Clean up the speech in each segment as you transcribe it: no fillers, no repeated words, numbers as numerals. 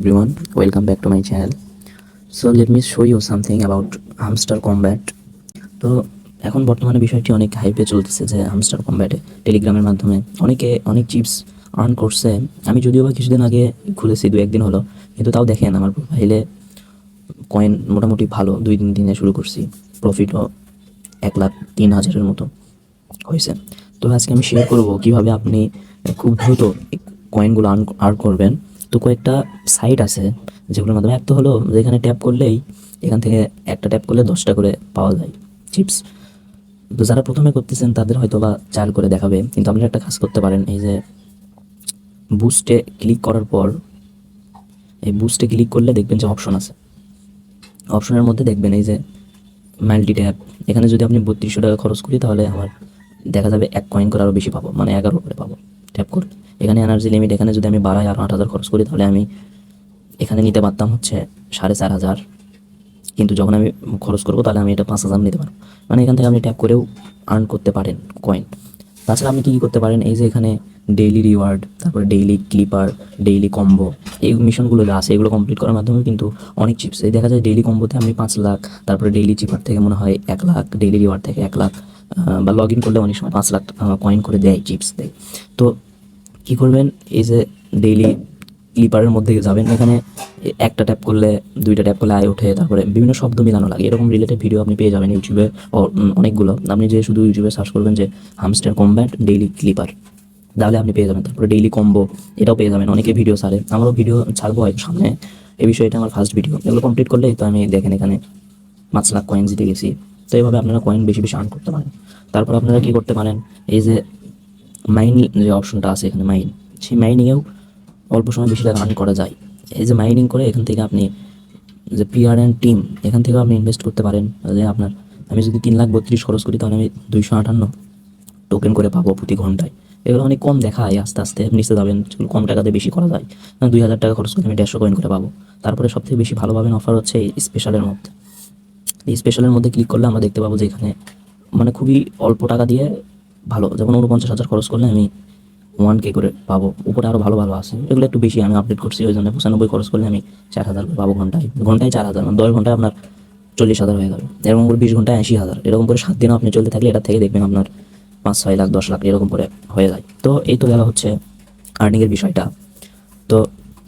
Everyone, welcome back to my channel. So let me show you something about hamster combat. তো এখন বর্তমানে বিষয়টি অনেক হাইপে চলতেছে যে হামস্টার কম্ব্যাটে টেলিগ্রামের মাধ্যমে অনেকে অনেক চিপস আর্ন করছে। আমি যদিও বা কিছুদিন আগে খুলেছি, 2-1 দিন হলো, কিন্তু তাও দেখেন আমার প্রোফাইলে কয়েন মোটামুটি ভালো 2-3 দিনে শুরু করছি, প্রফিটও 1,03,000-এর মতো হয়েছে। তো আজকে আমি শেয়ার করব কিভাবে আপনি খুব দ্রুত কয়েনগুলো আর্ন করবেন। তো কয়েকটা সাইট আছে যেগুলোর মাধ্যমে, এক তো হলো যেখানে ট্যাপ করলেই এখান থেকে একটা ট্যাপ করলে 10টা করে পাওয়া যায় চিপস। তো যারা প্রথমে করতেছেন তাদের হয়তো বা 4 করে দেখাবে, কিন্তু আপনারা একটা কাজ করতে পারেন। এই যে বুস্টে ক্লিক করার পর, এই বুস্টে ক্লিক করলে দেখবেন যে অপশন আছে, অপশনের মধ্যে দেখবেন এই যে মাল্টি ট্যাপ। এখানে যদি আপনি 3200 টাকা খরচ করি তাহলে আমার দেখা যাবে 1 কয়েন করে আরও বেশি পাবো, মানে 11 করে পাবো ট্যাপ করলে। এখানে এনার্জি লিমিট, এখানে যদি আমি বাড়াই আরও 8,000 খরচ করি তাহলে আমি এখানে নিতে পারতাম হচ্ছে 4,500, কিন্তু যখন আমি খরচ করবো তাহলে আমি এটা 5,000 নিতে পারবো। মানে এখান থেকে আপনি ট্যাপ করেও আর্ন করতে পারেন কয়েন। তাছাড়া আপনি কী কী করতে পারেন, এই যে এখানে ডেইলি রিওয়ার্ড, তারপরে ডেইলি ক্লিপার, ডেইলি কম্বো, এই মিশনগুলো যা আছে এগুলো কমপ্লিট করার মাধ্যমে কিন্তু অনেক চিপস এই দেখা যায়। ডেইলি কম্বোতে আপনি 5 লাখ, তারপরে ডেইলি চিপার থেকে মনে হয় 1 লাখ, ডেইলি রিওয়ার্ড থেকে 1 লাখ, বা লগ ইন করলে অনেক সময় 5 লাখ কয়েন করে দেয়, চিপস দেয়। তো কী করবেন, এই যে ডেইলি ক্লিপারের মধ্যে যাবেন, এখানে একটা ট্যাপ করলে 2টা ট্যাপ করলে আয় ওঠে, তারপরে বিভিন্ন শব্দ মিলানো লাগে, এরকম রিলেটেড ভিডিও আপনি পেয়ে যাবেন ইউটিউবে অনেকগুলো। আপনি যে শুধু ইউটিউবে সার্চ করবেন যে হামস্টার কম্ব্যাট ডেইলি ক্লিপার, তাহলে আপনি পেয়ে যাবেন। তারপরে ডেইলি কম্বো, এটাও পেয়ে যাবেন। অনেকে ভিডিও ছাড়ে, আমারও ভিডিও ছাড়বো হয়তো সামনে, এই বিষয়ে এটা আমার ফার্স্ট ভিডিও। এগুলো কমপ্লিট করলেই তো আমি দেখেন এখানে 5 লাখ কয়েন জিতে গেছি। তো এইভাবে আপনারা কয়েন বেশি বেশি আর্ন করতে পারেন। তারপর আপনারা কী করতে পারেন, এই যে মাইন যে অপশনটা আছে এখানে মাইন, সেই মাইনিংয়েও অল্প সময় বেশি টাকা আর্ন করা যায়। এই যে মাইনিং করে এখান থেকে আপনি যে পিআর অ্যান্ড টিম, এখান থেকেও আপনি ইনভেস্ট করতে পারেন। যে আপনার, আমি যদি 3,32,000 খরচ করি তাহলে আমি 258 টোকেন করে পাবো প্রতি ঘন্টায়। এগুলো অনেক কম দেখায়, আস্তে আস্তে নিচে যাবেন, যেগুলো কম টাকাতে বেশি করা যায়। 2,000 টাকা খরচ করে আমি 150 কয়েন করে পাবো। তারপরে সবথেকে বেশি ভালো পাবেন অফার হচ্ছে এই স্পেশালের মধ্যে। এই স্পেশালের মধ্যে ক্লিক করলে আমরা দেখতে পাবো যে এখানে মানে খুবই অল্প টাকা দিয়ে ভালো, যেমন 49,000 খরচ করলে আমি 1K করে পাবো। উপরে আরও ভালো ভালো আছে, এগুলো একটু বেশি আমি আপডেট করছি, ওই জন্য 95 খরচ করলে আমি 4,000 পাবো ঘন্টায়। ঘন্টায় 4,000, মানে 10 ঘন্টায় আপনার 40,000 হয়ে যাবে। এরকম করে 20 ঘন্টায় 80,000, এরকম করে 7 দিনও আপনি চলতে থাকলে এটা থেকে দেখবেন আপনার 5-6 লাখ 10 লাখ এরকম করে হয়ে যায়। তো এই তো গেল হচ্ছে আর্নিংয়ের বিষয়টা। তো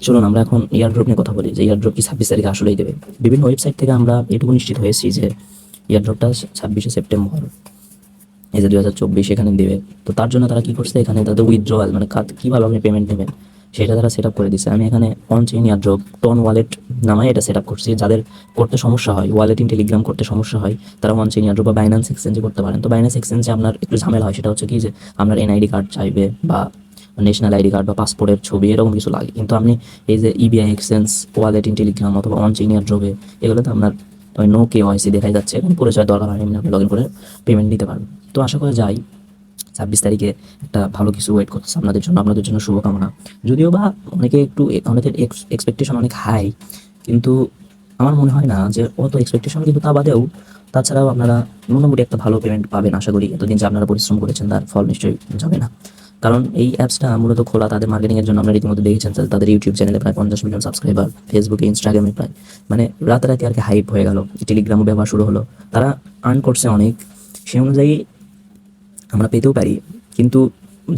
চলুন আমরা এখন ইয়ারড্রপ নিয়ে কথা বলি, যে ইয়ারড্রপ কি 26 তারিখে আসলেই দেবে। বিভিন্ন ওয়েবসাইট থেকে আমরা এটুকু নিশ্চিত হয়েছি যে ইয়ারড্রপটা 26শে সেপ্টেম্বর, এই যে 2024 এখানে দেবে। তো তার জন্য তারা কী করছে, এখানে তাদের উইথড্রয়াল মানে কীভাবে আপনি পেমেন্ট নেবেন সেটা তারা সেট আপ করে দিচ্ছে। আমি এখানে on chain airdrop TON wallet নামায় এটা সেট আপ করছি। যাদের করতে সমস্যা হয়, ওয়ালেট ইন টেলিগ্রাম করতে সমস্যা হয়, তারা অন চেইন ইয়ারড্রপ বা বাইন্যান্স এক্সচেঞ্জে করতে পারেন। তো বাইন্যান্স এক্সচেঞ্জে আপনার একটু ঝামেলা হয়, সেটা হচ্ছে কি যে আপনার এনআইডি কার্ড চাইবে, বা ন্যাশনাল আইডি কার্ড বা পাসপোর্টের ছবি, এরকম কিছু লাগে। কিন্তু আপনি এই যে EBI exchange, wallet in Telegram অথবা অন চেইন ইয়ারড্রপে, এগুলোতে আপনার ওই নো KYC দেখাই যাচ্ছে, এখন পরিচয় দরকার হয়, আপনি লগ ইন করে পেমেন্ট নিতে পারবেন। তো আশা করা যায় 26 তারিখে একটা ভালো কিছু ওয়েট করতেছে আপনাদের জন্য, আপনাদের জন্য শুভকামনা। যদিও বা অনেকে একটু, অনেকের এক্সপেকটেশন অনেক হাই, কিন্তু আমার মনে হয় না যে অত এক্সপেকটেশন, কিন্তু তা বাদেও তাছাড়াও আপনারা মোটামুটি একটা ভালো পেমেন্ট পাবেন আশা করি। এতদিন যে আপনারা পরিশ্রম করেছেন তার ফল নিশ্চয়ই যাবে না। কারণ এই অ্যাপসটা মূলত খোলা তাদের মার্কেটিংয়ের জন্য। আপনারা রীতিমতো দেখেছেন তাদের ইউটিউব চ্যানেলে প্রায় 50 মিলিয়ন সাবস্ক্রাইবার, ফেসবুকে ইনস্টাগ্রামে প্রায়, মানে রাতারাতি আর কি হাইপ হয়ে গেল, টেলিগ্রামও ব্যবহার শুরু হলো, তারা আর্ন করছে অনেক। সেই অনুযায়ী আমরা পেতেও পারি, কিন্তু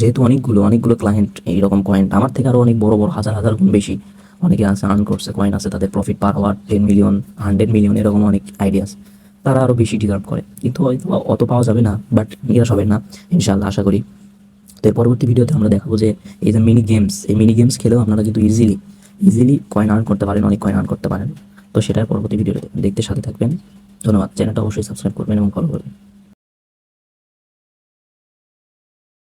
যেহেতু অনেকগুলো ক্লায়েন্ট এইরকম কয়েন আমার থেকে আরও অনেক বড় বড় হাজার হাজার গুণ বেশি অনেকে আছে, আর্ন করছে, কয়েন আছে, তাদের প্রফিট পার হওয়ার 10 মিলিয়ন 100 মিলিয়ন এরকম অনেক আইডিয়াস, তারা আরও বেশি ডিজার্ভ করে। কিন্তু হয়তো অত পাওয়া যাবে না, বাট নিরাশ হবেন না ইনশাল্লাহ, আশা করি। তো এর পরবর্তী ভিডিওতে আমরা দেখাবো যে এই যে মিনি গেমস, এই মিনি গেমস খেলেও আপনারা কিন্তু ইজিলি কয়েন আর্ন করতে পারেন, অনেক কয়েন আর্ন করতে পারেন। তো সেটার পরবর্তী ভিডিও দেখতে সাথে থাকবেন। ধন্যবাদ। চ্যানেলটা অবশ্যই সাবস্ক্রাইব করবেন এবং ফলো করবেন।